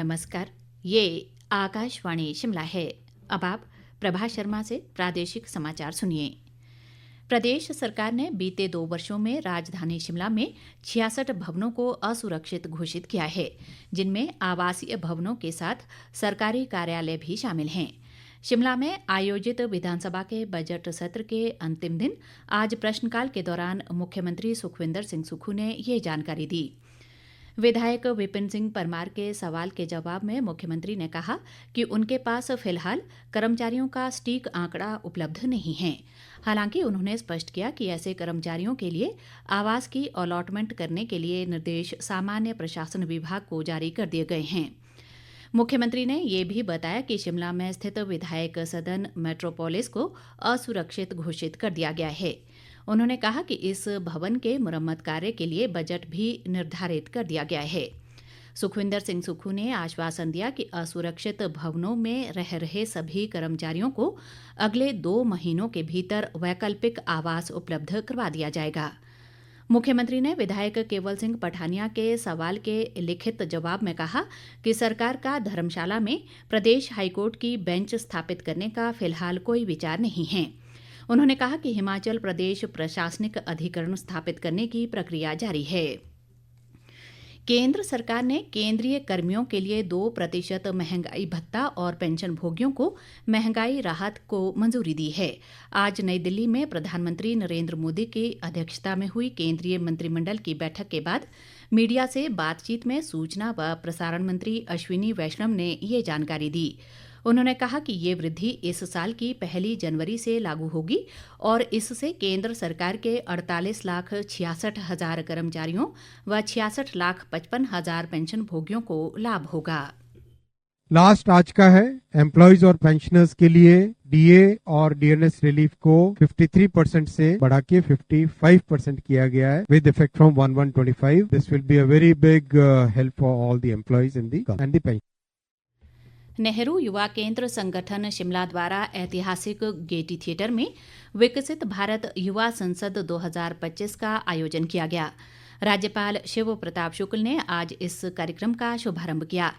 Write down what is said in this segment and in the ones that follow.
नमस्कार। ये आकाशवाणी शिमला है। अब आप प्रभा शर्मा से प्रादेशिक समाचार सुनिए। प्रदेश सरकार ने बीते 2 वर्षों में राजधानी शिमला में 66 भवनों को असुरक्षित घोषित किया है, जिनमें आवासीय भवनों के साथ सरकारी कार्यालय भी शामिल हैं। शिमला में आयोजित विधानसभा के बजट सत्र के अंतिम दिन आज प्रश्नकाल के दौरान मुख्यमंत्री सुखविंदर सिंह सुक्खू ने ये जानकारी दी। विधायक विपिन सिंह परमार के सवाल के जवाब में मुख्यमंत्री ने कहा कि उनके पास फिलहाल कर्मचारियों का सटीक आंकड़ा उपलब्ध नहीं है। हालांकि उन्होंने स्पष्ट किया कि ऐसे कर्मचारियों के लिए आवास की अलॉटमेंट करने के लिए निर्देश सामान्य प्रशासन विभाग को जारी कर दिए गए हैं। मुख्यमंत्री ने ये भी बताया कि शिमला में स्थित विधायक सदन मेट्रोपोलिस को असुरक्षित घोषित कर दिया गया है। उन्होंने कहा कि इस भवन के मुरम्मत कार्य के लिए बजट भी निर्धारित कर दिया गया है। सुखविंदर सिंह सुक्खू ने आश्वासन दिया कि असुरक्षित भवनों में रह रहे सभी कर्मचारियों को अगले 2 महीनों के भीतर वैकल्पिक आवास उपलब्ध करवा दिया जाएगा। मुख्यमंत्री ने विधायक केवल सिंह पठानिया के सवाल के लिखित जवाब में कहा कि सरकार का धर्मशाला में प्रदेश हाईकोर्ट की बेंच स्थापित करने का फिलहाल कोई विचार नहीं है। उन्होंने कहा कि हिमाचल प्रदेश प्रशासनिक अधिकरण स्थापित करने की प्रक्रिया जारी है। केंद्र सरकार ने केंद्रीय कर्मियों के लिए 2% महंगाई भत्ता और पेंशन भोगियों को महंगाई राहत को मंजूरी दी है। आज नई दिल्ली में प्रधानमंत्री नरेंद्र मोदी की अध्यक्षता में हुई केंद्रीय मंत्रिमंडल की बैठक के बाद मीडिया से बातचीत में सूचना व प्रसारण मंत्री अश्विनी वैष्णव ने ये जानकारी दी। उन्होंने कहा कि ये वृद्धि इस साल की 1 जनवरी से लागू होगी और इससे केंद्र सरकार के 48,66,000 कर्मचारियों व 66,55,000 पेंशन भोगियों को लाभ होगा। लास्ट आज का है। एम्प्लॉयज और पेंशनर्स के लिए डीए और डीएनएस रिलीफ को 53% से बढ़ा के 55% किया गया है with effect from 1/1/25। This will be a very big help for all the employees in the end the pension. Nehru युवा केंद्र संगठन शिमला द्वारा ऐतिहासिक गेटी थिएटर में विकसित भारत युवा संसद 2025 का आयोजन किया गया। राज्यपाल शिव प्रताप शुक्ल ने आज इस कार्यक्रम का शुभारंभ किया।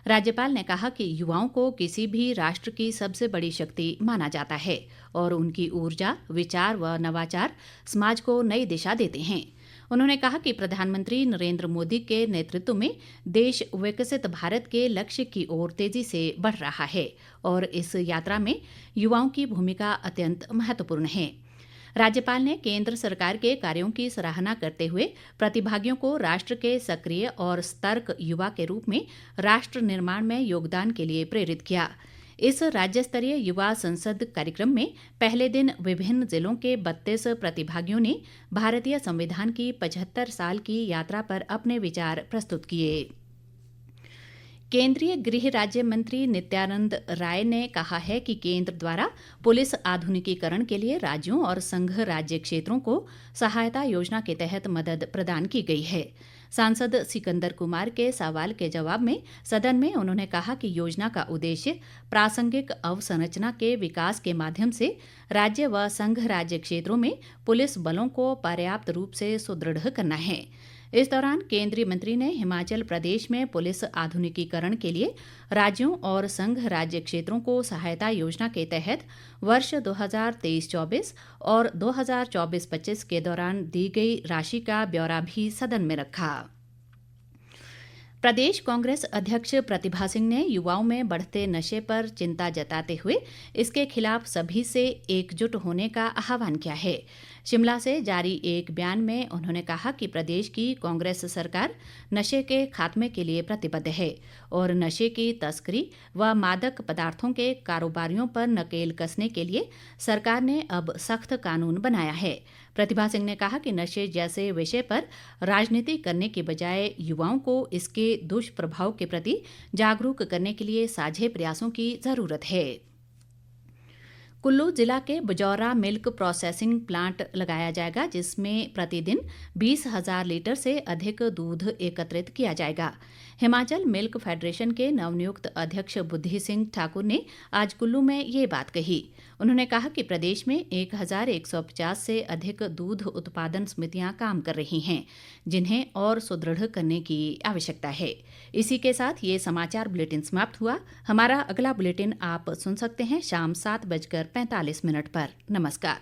राज्यपाल ने कहा कि युवाओं को किसी भी राष्ट्र की सबसे बड़ी शक्ति माना जाता है और उनकी ऊर्जा, विचार व नवाचार समाज को नई दिशा देते हैं। उन्होंने कहा कि प्रधानमंत्री नरेंद्र मोदी के नेतृत्व में देश विकसित भारत के लक्ष्य की ओर तेजी से बढ़ रहा है और इस यात्रा में युवाओं की भूमिका अत्यंत महत्वपूर्ण है। राज्यपाल ने केंद्र सरकार के कार्यों की सराहना करते हुए प्रतिभागियों को राष्ट्र के सक्रिय और सतर्क युवा के रूप में राष्ट्र निर्माण में योगदान के लिए प्रेरित किया। इस राज्य स्तरीय युवा संसद कार्यक्रम में पहले दिन विभिन्न जिलों के 32 प्रतिभागियों ने भारतीय संविधान की 75 साल की यात्रा पर अपने विचार प्रस्तुत किए। केंद्रीय गृह राज्य मंत्री नित्यानंद राय ने कहा है कि केंद्र द्वारा पुलिस आधुनिकीकरण के लिए राज्यों और संघ राज्य क्षेत्रों को सहायता योजना के तहत मदद प्रदान की गई है। सांसद सिकंदर कुमार के सवाल के जवाब में सदन में उन्होंने कहा कि योजना का उद्देश्य प्रासंगिक अवसंरचना के विकास के माध्यम से राज्य व संघ राज्य क्षेत्रों में पुलिस बलों को पर्याप्त रूप से सुदृढ़ करना है। इस दौरान केंद्रीय मंत्री ने हिमाचल प्रदेश में पुलिस आधुनिकीकरण के लिए राज्यों और संघ राज्य क्षेत्रों को सहायता योजना के तहत वर्ष 2023-24 और 2024-25 के दौरान दी गई राशि का ब्यौरा भी सदन में रखा। प्रदेश कांग्रेस अध्यक्ष प्रतिभा सिंह ने युवाओं में बढ़ते नशे पर चिंता जताते हुए इसके खिलाफ सभी से एकजुट होने का आह्वान किया है। शिमला से जारी एक बयान में उन्होंने कहा कि प्रदेश की कांग्रेस सरकार नशे के खात्मे के लिए प्रतिबद्ध है और नशे की तस्करी व मादक पदार्थों के कारोबारियों पर नकेल कसने के लिए सरकार ने अब सख्त कानून बनाया है। प्रतिभा सिंह ने कहा कि नशे जैसे विषय पर राजनीति करने की बजाय युवाओं को इसके दुष्प्रभाव के प्रति जागरूक करने के लिए साझे प्रयासों की जरूरत है। कुल्लू जिला के बजौरा मिल्क प्रोसेसिंग प्लांट लगाया जाएगा, जिसमें प्रतिदिन 20,000 लीटर से अधिक दूध एकत्रित किया जाएगा। हिमाचल मिल्क फेडरेशन के नवनियुक्त अध्यक्ष बुद्धि सिंह ठाकुर ने आज कुल्लू में ये बात कही। उन्होंने कहा कि प्रदेश में 1150 से अधिक दूध उत्पादन समितियां काम कर रही हैं, जिन्हें और सुदृढ़ करने की आवश्यकता है। इसी के साथ ये समाचार बुलेटिन समाप्त हुआ। हमारा अगला बुलेटिन आप सुन सकते हैं शाम 7:45 पर। नमस्कार।